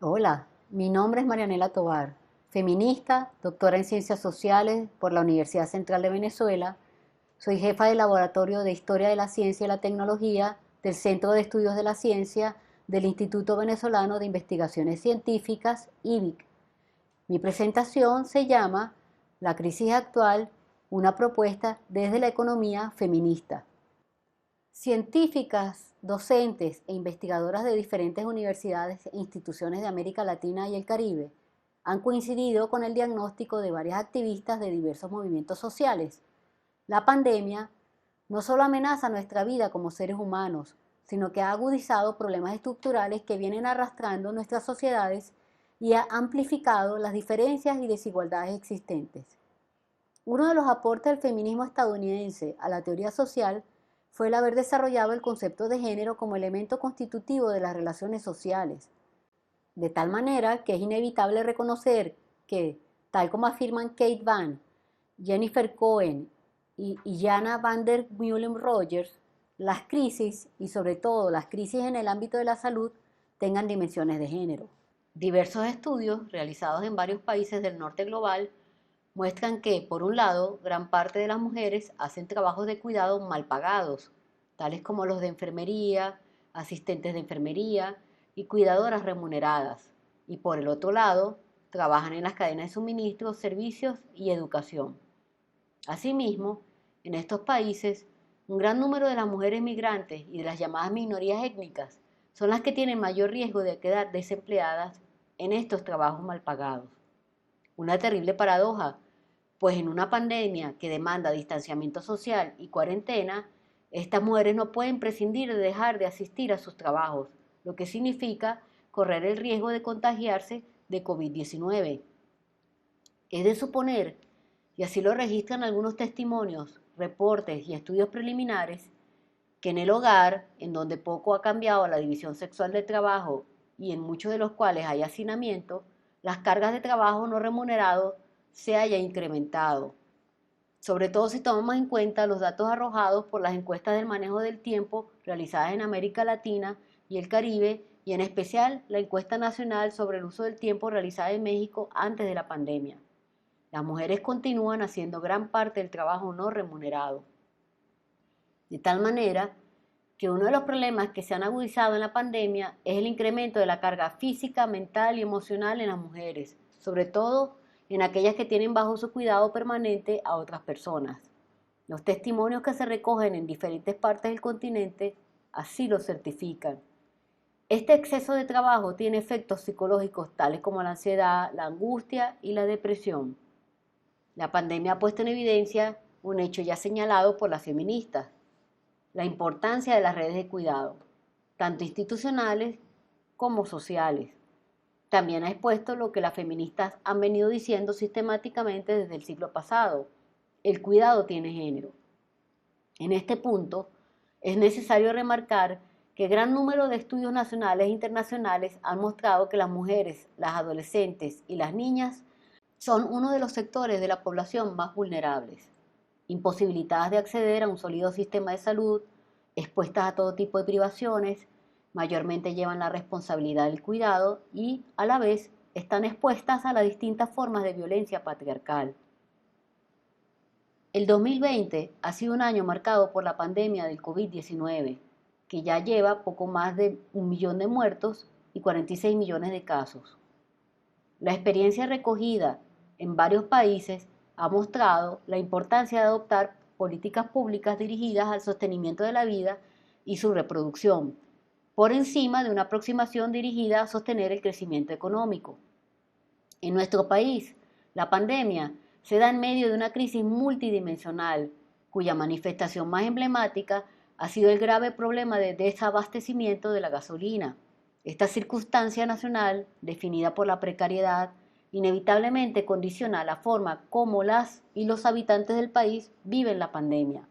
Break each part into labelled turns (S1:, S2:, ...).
S1: Hola, mi nombre es Marianela Tovar, feminista, doctora en Ciencias Sociales por la Universidad Central de Venezuela. Soy jefa del Laboratorio de Historia de la Ciencia y la Tecnología del Centro de Estudios de la Ciencia del Instituto Venezolano de Investigaciones Científicas, IVIC. Mi presentación se llama La crisis actual, una propuesta desde la economía feminista. Científicas, docentes e investigadoras de diferentes universidades e instituciones de América Latina y el Caribe han coincidido con el diagnóstico de varias activistas de diversos movimientos sociales. La pandemia no solo amenaza nuestra vida como seres humanos, sino que ha agudizado problemas estructurales que vienen arrastrando nuestras sociedades y ha amplificado las diferencias y desigualdades existentes. Uno de los aportes del feminismo estadounidense a la teoría social fue el haber desarrollado el concepto de género como elemento constitutivo de las relaciones sociales, de tal manera que es inevitable reconocer que, tal como afirman Kate Van, Jennifer Cohen y Jana van der Meulen-Rogers, las crisis, y sobre todo las crisis en el ámbito de la salud, tengan dimensiones de género. Diversos estudios realizados en varios países del norte global muestran que, por un lado, gran parte de las mujeres hacen trabajos de cuidado mal pagados, tales como los de enfermería, asistentes de enfermería y cuidadoras remuneradas, y por el otro lado, trabajan en las cadenas de suministro, servicios y educación. Asimismo, en estos países, un gran número de las mujeres migrantes y de las llamadas minorías étnicas son las que tienen mayor riesgo de quedar desempleadas en estos trabajos mal pagados. Una terrible paradoja, pues en una pandemia que demanda distanciamiento social y cuarentena, estas mujeres no pueden prescindir de dejar de asistir a sus trabajos, lo que significa correr el riesgo de contagiarse de COVID-19. Es de suponer, y así lo registran algunos testimonios, reportes y estudios preliminares, que en el hogar, en donde poco ha cambiado la división sexual del trabajo y en muchos de los cuales hay hacinamiento, las cargas de trabajo no remunerado se haya incrementado, sobre todo si tomamos en cuenta los datos arrojados por las encuestas del manejo del tiempo realizadas en América Latina y el Caribe, y en especial la encuesta nacional sobre el uso del tiempo realizada en México antes de la pandemia. Las mujeres continúan haciendo gran parte del trabajo no remunerado. De tal manera que uno de los problemas que se han agudizado en la pandemia es el incremento de la carga física, mental y emocional en las mujeres, sobre todo en aquellas que tienen bajo su cuidado permanente a otras personas. Los testimonios que se recogen en diferentes partes del continente así lo certifican. Este exceso de trabajo tiene efectos psicológicos tales como la ansiedad, la angustia y la depresión. La pandemia ha puesto en evidencia un hecho ya señalado por las feministas: la importancia de las redes de cuidado, tanto institucionales como sociales. También ha expuesto lo que las feministas han venido diciendo sistemáticamente desde el siglo pasado: el cuidado tiene género. En este punto, es necesario remarcar que gran número de estudios nacionales e internacionales han mostrado que las mujeres, las adolescentes y las niñas son uno de los sectores de la población más vulnerables, imposibilitadas de acceder a un sólido sistema de salud, expuestas a todo tipo de privaciones, mayormente llevan la responsabilidad del cuidado y, a la vez, están expuestas a las distintas formas de violencia patriarcal. El 2020 ha sido un año marcado por la pandemia del COVID-19, que ya lleva poco más de 1 millón de muertos y 46 millones de casos. La experiencia recogida en varios países ha mostrado la importancia de adoptar políticas públicas dirigidas al sostenimiento de la vida y su reproducción, por encima de una aproximación dirigida a sostener el crecimiento económico. En nuestro país, la pandemia se da en medio de una crisis multidimensional, cuya manifestación más emblemática ha sido el grave problema de desabastecimiento de la gasolina. Esta circunstancia nacional, definida por la precariedad, inevitablemente condiciona la forma como las y los habitantes del país viven la pandemia,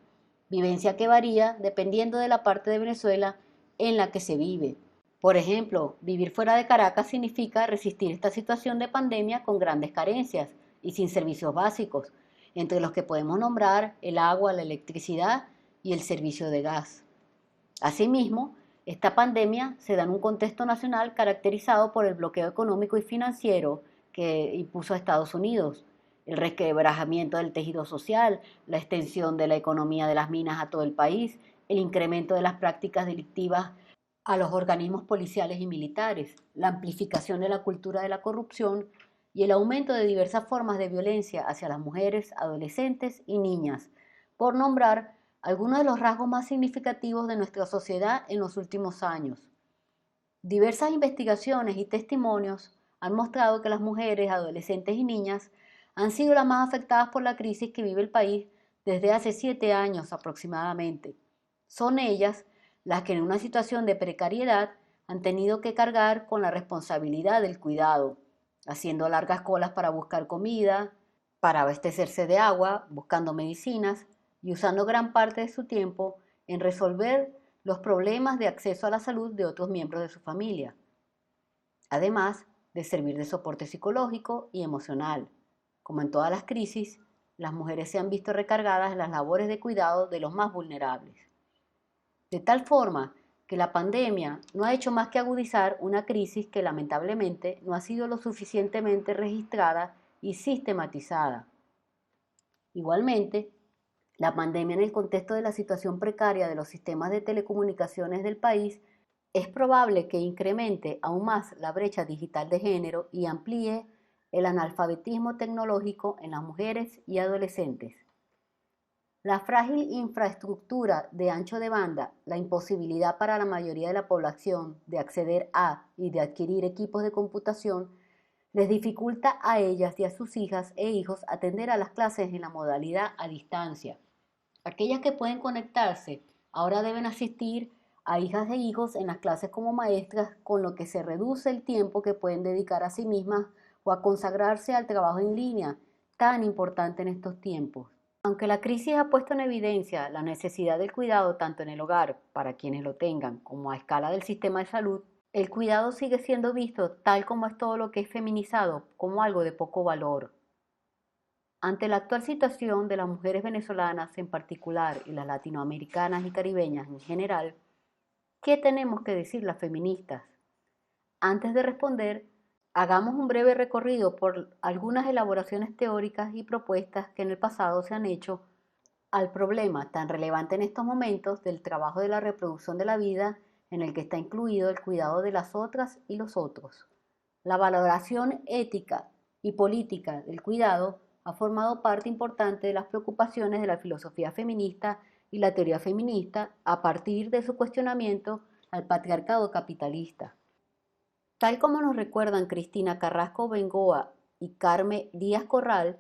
S1: vivencia que varía dependiendo de la parte de Venezuela en la que se vive. Por ejemplo, vivir fuera de Caracas significa resistir esta situación de pandemia con grandes carencias y sin servicios básicos, entre los que podemos nombrar el agua, la electricidad y el servicio de gas. Asimismo, Esta pandemia se da en un contexto nacional caracterizado por el bloqueo económico y financiero que impuso a Estados Unidos, el resquebrajamiento del tejido social, la extensión de la economía de las minas a todo el país, el incremento de las prácticas delictivas a los organismos policiales y militares, la amplificación de la cultura de la corrupción y el aumento de diversas formas de violencia hacia las mujeres, adolescentes y niñas, por nombrar algunos de los rasgos más significativos de nuestra sociedad en los últimos años. Diversas investigaciones y testimonios han mostrado que las mujeres, adolescentes y niñas han sido las más afectadas por la crisis que vive el país desde hace 7 años aproximadamente. Son ellas las que en una situación de precariedad han tenido que cargar con la responsabilidad del cuidado, haciendo largas colas para buscar comida, para abastecerse de agua, buscando medicinas y usando gran parte de su tiempo en resolver los problemas de acceso a la salud de otros miembros de su familia, además de servir de soporte psicológico y emocional. Como en todas las crisis, las mujeres se han visto recargadas en las labores de cuidado de los más vulnerables. De tal forma que la pandemia no ha hecho más que agudizar una crisis que lamentablemente no ha sido lo suficientemente registrada y sistematizada. Igualmente, la pandemia en el contexto de la situación precaria de los sistemas de telecomunicaciones del país es probable que incremente aún más la brecha digital de género y amplíe el analfabetismo tecnológico en las mujeres y adolescentes. La frágil infraestructura de ancho de banda, la imposibilidad para la mayoría de la población de acceder a y de adquirir equipos de computación, les dificulta a ellas y a sus hijas e hijos atender a las clases en la modalidad a distancia. Aquellas que pueden conectarse ahora deben asistir a hijas e hijos en las clases como maestras, con lo que se reduce el tiempo que pueden dedicar a sí mismas o a consagrarse al trabajo en línea, tan importante en estos tiempos. Aunque la crisis ha puesto en evidencia la necesidad del cuidado tanto en el hogar, para quienes lo tengan, como a escala del sistema de salud, el cuidado sigue siendo visto, tal como es todo lo que es feminizado, como algo de poco valor. Ante la actual situación de las mujeres venezolanas en particular y las latinoamericanas y caribeñas en general, ¿qué tenemos que decir las feministas? Antes de responder, hagamos un breve recorrido por algunas elaboraciones teóricas y propuestas que en el pasado se han hecho al problema tan relevante en estos momentos del trabajo de la reproducción de la vida, en el que está incluido el cuidado de las otras y los otros. La valoración ética y política del cuidado ha formado parte importante de las preocupaciones de la filosofía feminista y la teoría feminista a partir de su cuestionamiento al patriarcado capitalista. Tal como nos recuerdan Cristina Carrasco Bengoa y Carme Díaz Corral,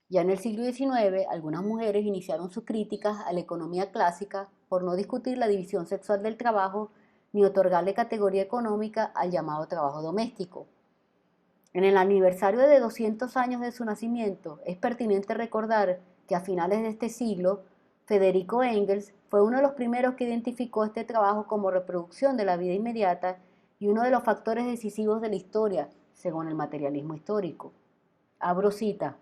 S1: ya en el siglo XIX algunas mujeres iniciaron sus críticas a la economía clásica por no discutir la división sexual del trabajo ni otorgarle categoría económica al llamado trabajo doméstico. En el aniversario de 200 años de su nacimiento, es pertinente recordar que a finales de este siglo, Federico Engels fue uno de los primeros que identificó este trabajo como reproducción de la vida inmediata y uno de los factores decisivos de la historia, según el materialismo histórico. Abro cita.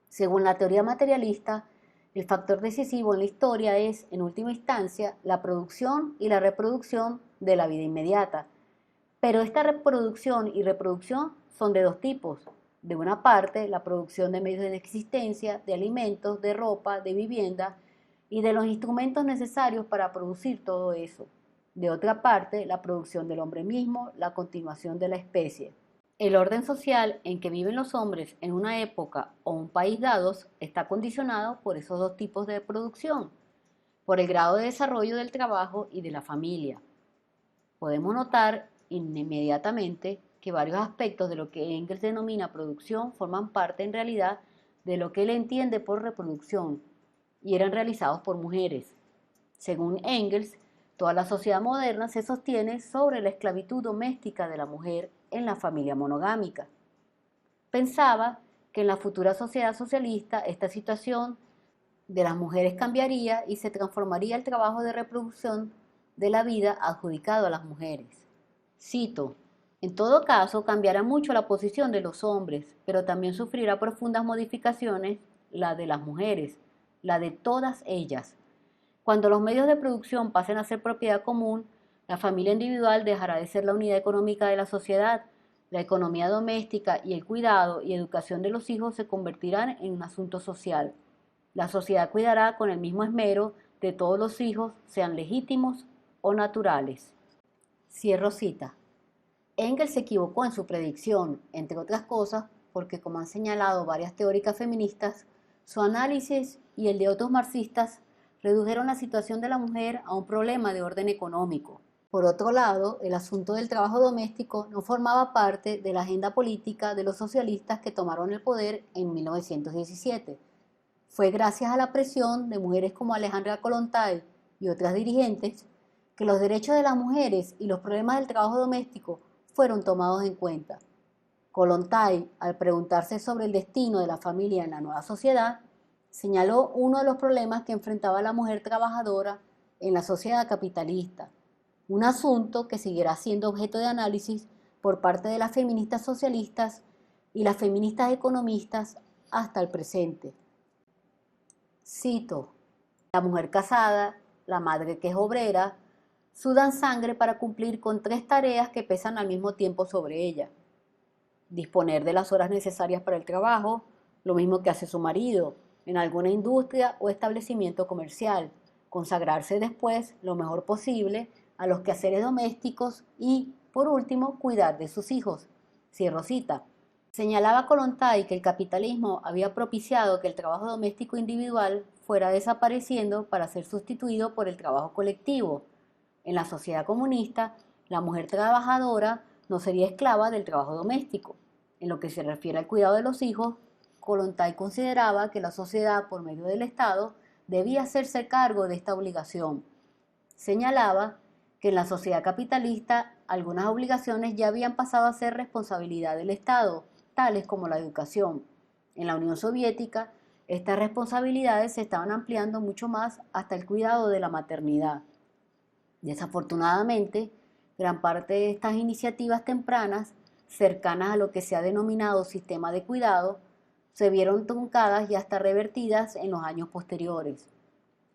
S1: Según la teoría materialista, el factor decisivo en la historia es, en última instancia, la producción y la reproducción de la vida inmediata. Pero esta reproducción y reproducción son de dos tipos. De una parte, la producción de medios de existencia, de alimentos, de ropa, de vivienda y de los instrumentos necesarios para producir todo eso. De otra parte, la producción del hombre mismo, la continuación de la especie. El orden social en que viven los hombres en una época o un país dados está condicionado por esos dos tipos de producción, por el grado de desarrollo del trabajo y de la familia. Podemos notar inmediatamente que varios aspectos de lo que Engels denomina producción forman parte en realidad de lo que él entiende por reproducción y eran realizados por mujeres. Según Engels, toda la sociedad moderna se sostiene sobre la esclavitud doméstica de la mujer en la familia monogámica. Pensaba que en la futura sociedad socialista esta situación de las mujeres cambiaría y se transformaría el trabajo de reproducción de la vida adjudicado a las mujeres. Cito, en todo caso cambiará mucho la posición de los hombres, pero también sufrirá profundas modificaciones la de las mujeres, la de todas ellas. Cuando los medios de producción pasen a ser propiedad común, La familia individual dejará de ser la unidad económica de la sociedad. La economía doméstica y el cuidado y educación de los hijos se convertirán en un asunto social. La sociedad cuidará con el mismo esmero de todos los hijos, sean legítimos o naturales. Cierro cita. Engels se equivocó en su predicción, entre otras cosas, porque como han señalado varias teóricas feministas, su análisis y el de otros marxistas redujeron la situación de la mujer a un problema de orden económico. Por otro lado, el asunto del trabajo doméstico no formaba parte de la agenda política de los socialistas que tomaron el poder en 1917. Fue gracias a la presión de mujeres como Alejandra Kollontai y otras dirigentes que los derechos de las mujeres y los problemas del trabajo doméstico fueron tomados en cuenta. Kollontai, al preguntarse sobre el destino de la familia en la nueva sociedad, señaló uno de los problemas que enfrentaba la mujer trabajadora en la sociedad capitalista, un asunto que seguirá siendo objeto de análisis por parte de las feministas socialistas y las feministas economistas hasta el presente. Cito: la mujer casada, la madre que es obrera, sudan sangre para cumplir con 3 tareas que pesan al mismo tiempo sobre ella. Disponer de las horas necesarias para el trabajo, lo mismo que hace su marido, en alguna industria o establecimiento comercial, consagrarse después lo mejor posible a los quehaceres domésticos y, por último, cuidar de sus hijos. Cierro cita. Señalaba Kollontai que el capitalismo había propiciado que el trabajo doméstico individual fuera desapareciendo para ser sustituido por el trabajo colectivo. En la sociedad comunista, la mujer trabajadora no sería esclava del trabajo doméstico. En lo que se refiere al cuidado de los hijos, Kollontai consideraba que la sociedad, por medio del Estado, debía hacerse cargo de esta obligación. Señalaba que en la sociedad capitalista algunas obligaciones ya habían pasado a ser responsabilidad del Estado, tales como la educación. En la Unión Soviética, estas responsabilidades se estaban ampliando mucho más hasta el cuidado de la maternidad. Desafortunadamente, gran parte de estas iniciativas tempranas, cercanas a lo que se ha denominado sistema de cuidado, se vieron truncadas y hasta revertidas en los años posteriores.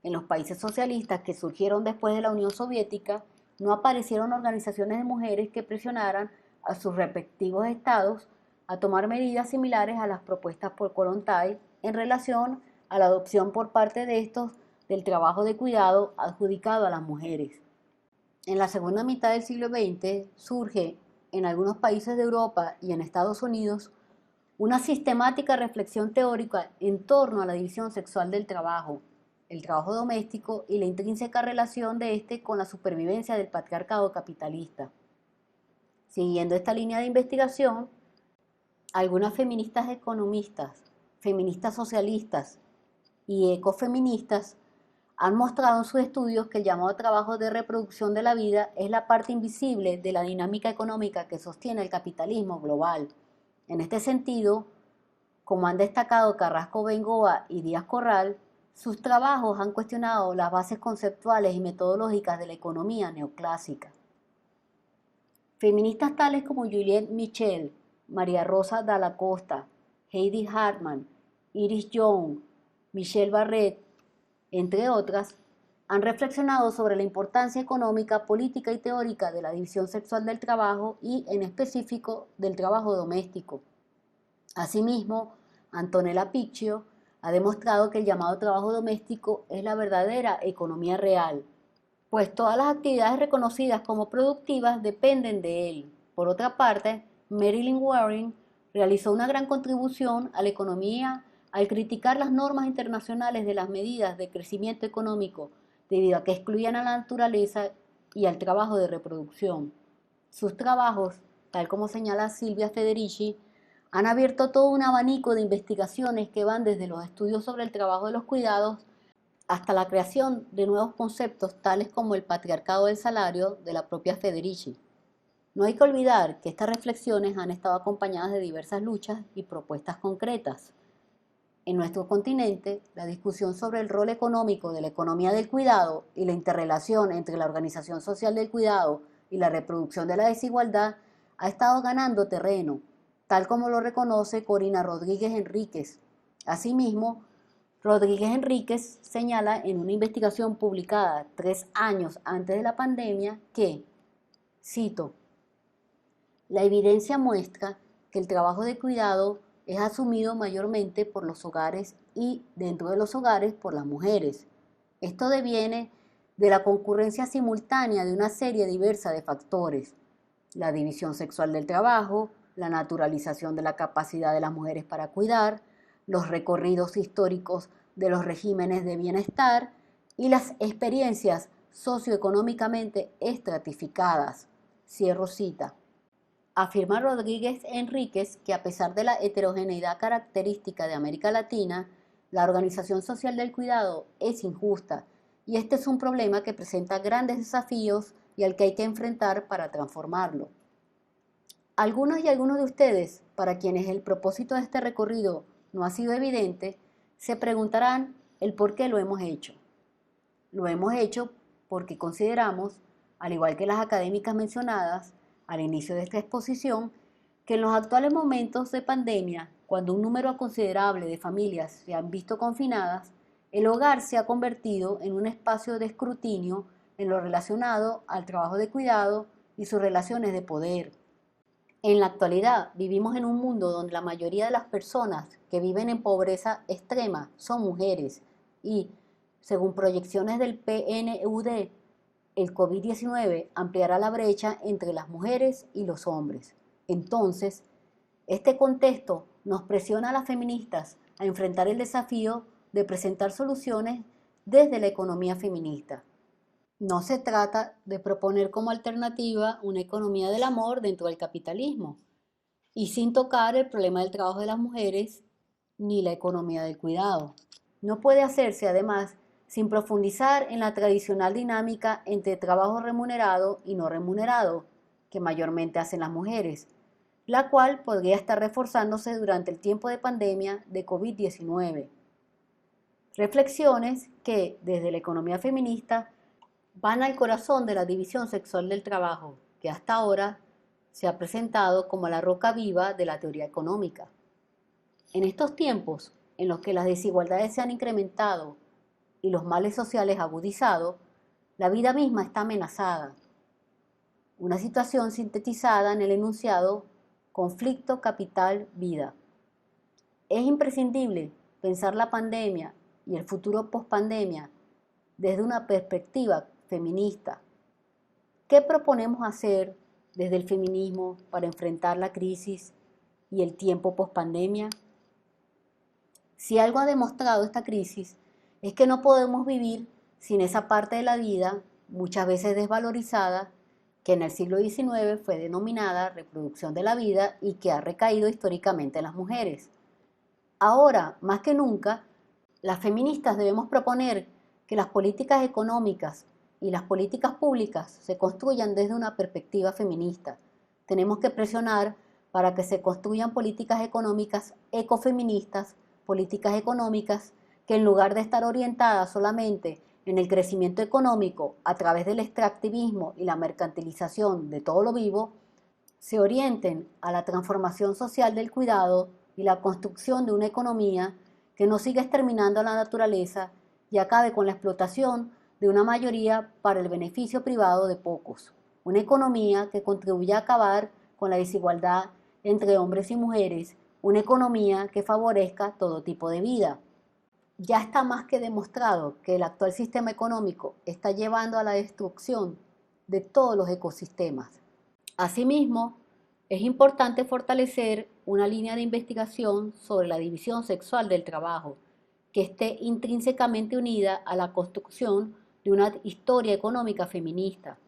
S1: En los países socialistas que surgieron después de la Unión Soviética, no aparecieron organizaciones de mujeres que presionaran a sus respectivos estados a tomar medidas similares a las propuestas por Kollontai en relación a la adopción por parte de estos del trabajo de cuidado adjudicado a las mujeres. En la segunda mitad del siglo XX surge en algunos países de Europa y en Estados Unidos una sistemática reflexión teórica en torno a la división sexual del trabajo, el trabajo doméstico y la intrínseca relación de este con la supervivencia del patriarcado capitalista. Siguiendo esta línea de investigación, algunas feministas economistas, feministas socialistas y ecofeministas han mostrado en sus estudios que el llamado trabajo de reproducción de la vida es la parte invisible de la dinámica económica que sostiene el capitalismo global. En este sentido, como han destacado Carrasco Bengoa y Díaz Corral, sus trabajos han cuestionado las bases conceptuales y metodológicas de la economía neoclásica. Feministas tales como Juliette Michel, María Rosa Dalla Costa, Heidi Hartman, Iris Young, Michelle Barrett, entre otras, han reflexionado sobre la importancia económica, política y teórica de la división sexual del trabajo y, en específico, del trabajo doméstico. Asimismo, Antonella Picchio ha demostrado que el llamado trabajo doméstico es la verdadera economía real, pues todas las actividades reconocidas como productivas dependen de él. Por otra parte, Marilyn Waring realizó una gran contribución a la economía al criticar las normas internacionales de las medidas de crecimiento económico debido a que excluían a la naturaleza y al trabajo de reproducción. Sus trabajos, tal como señala Silvia Federici, han abierto todo un abanico de investigaciones que van desde los estudios sobre el trabajo de los cuidados hasta la creación de nuevos conceptos tales como el patriarcado del salario de la propia Federici. No hay que olvidar que estas reflexiones han estado acompañadas de diversas luchas y propuestas concretas. En nuestro continente, la discusión sobre el rol económico de la economía del cuidado y la interrelación entre la organización social del cuidado y la reproducción de la desigualdad ha estado ganando terreno, tal como lo reconoce Corina Rodríguez Enríquez. Asimismo, Rodríguez Enríquez señala en una investigación publicada 3 años antes de la pandemia que, cito, la evidencia muestra que el trabajo de cuidado es asumido mayormente por los hogares y dentro de los hogares por las mujeres. Esto deviene de la concurrencia simultánea de una serie diversa de factores: la división sexual del trabajo, la naturalización de la capacidad de las mujeres para cuidar, los recorridos históricos de los regímenes de bienestar y las experiencias socioeconómicamente estratificadas. Cierro cita. Afirma Rodríguez Enríquez que a pesar de la heterogeneidad característica de América Latina, la organización social del cuidado es injusta y este es un problema que presenta grandes desafíos y al que hay que enfrentar para transformarlo. Algunos de ustedes, para quienes el propósito de este recorrido no ha sido evidente, se preguntarán el por qué lo hemos hecho. Lo hemos hecho porque consideramos, al igual que las académicas mencionadas al inicio de esta exposición, que en los actuales momentos de pandemia, cuando un número considerable de familias se han visto confinadas, el hogar se ha convertido en un espacio de escrutinio en lo relacionado al trabajo de cuidado y sus relaciones de poder. En la actualidad vivimos en un mundo donde la mayoría de las personas que viven en pobreza extrema son mujeres y, según proyecciones del PNUD, el COVID-19 ampliará la brecha entre las mujeres y los hombres. Entonces, este contexto nos presiona a las feministas a enfrentar el desafío de presentar soluciones desde la economía feminista. No se trata de proponer como alternativa una economía del amor dentro del capitalismo y sin tocar el problema del trabajo de las mujeres ni la economía del cuidado. No puede hacerse, además, sin profundizar en la tradicional dinámica entre trabajo remunerado y no remunerado, que mayormente hacen las mujeres, la cual podría estar reforzándose durante el tiempo de pandemia de COVID-19. Reflexiones que, desde la economía feminista, van al corazón de la división sexual del trabajo, que hasta ahora se ha presentado como la roca viva de la teoría económica. En estos tiempos, en los que las desigualdades se han incrementado y los males sociales agudizado, la vida misma está amenazada. Una situación sintetizada en el enunciado conflicto capital-vida. Es imprescindible pensar la pandemia y el futuro pospandemia desde una perspectiva feminista. ¿Qué proponemos hacer desde el feminismo para enfrentar la crisis y el tiempo pospandemia? Si algo ha demostrado esta crisis es que no podemos vivir sin esa parte de la vida, muchas veces desvalorizada, que en el siglo XIX fue denominada reproducción de la vida y que ha recaído históricamente en las mujeres. Ahora, más que nunca, las feministas debemos proponer que las políticas económicas y las políticas públicas se construyan desde una perspectiva feminista. Tenemos que presionar para que se construyan políticas económicas ecofeministas, políticas económicas que en lugar de estar orientadas solamente en el crecimiento económico a través del extractivismo y la mercantilización de todo lo vivo, se orienten a la transformación social del cuidado y la construcción de una economía que no siga exterminando a la naturaleza y acabe con la explotación de una mayoría para el beneficio privado de pocos. Una economía que contribuya a acabar con la desigualdad entre hombres y mujeres, una economía que favorezca todo tipo de vida. Ya está más que demostrado que el actual sistema económico está llevando a la destrucción de todos los ecosistemas. Asimismo, es importante fortalecer una línea de investigación sobre la división sexual del trabajo, que esté intrínsecamente unida a la construcción de una historia económica feminista.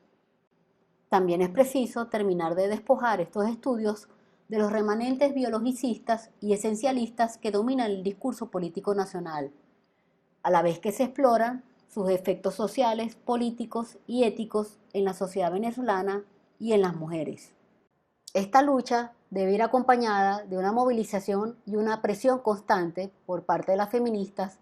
S1: También es preciso terminar de despojar estos estudios de los remanentes biologicistas y esencialistas que dominan el discurso político nacional, a la vez que se exploran sus efectos sociales, políticos y éticos en la sociedad venezolana y en las mujeres. Esta lucha debe ir acompañada de una movilización y una presión constante por parte de las feministas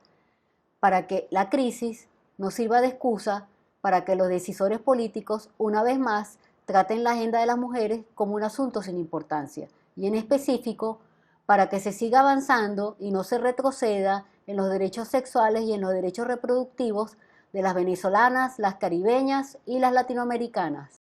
S1: para que la crisis no sirva de excusa para que los decisores políticos, una vez más, traten la agenda de las mujeres como un asunto sin importancia, y en específico, para que se siga avanzando y no se retroceda en los derechos sexuales y en los derechos reproductivos de las venezolanas, las caribeñas y las latinoamericanas.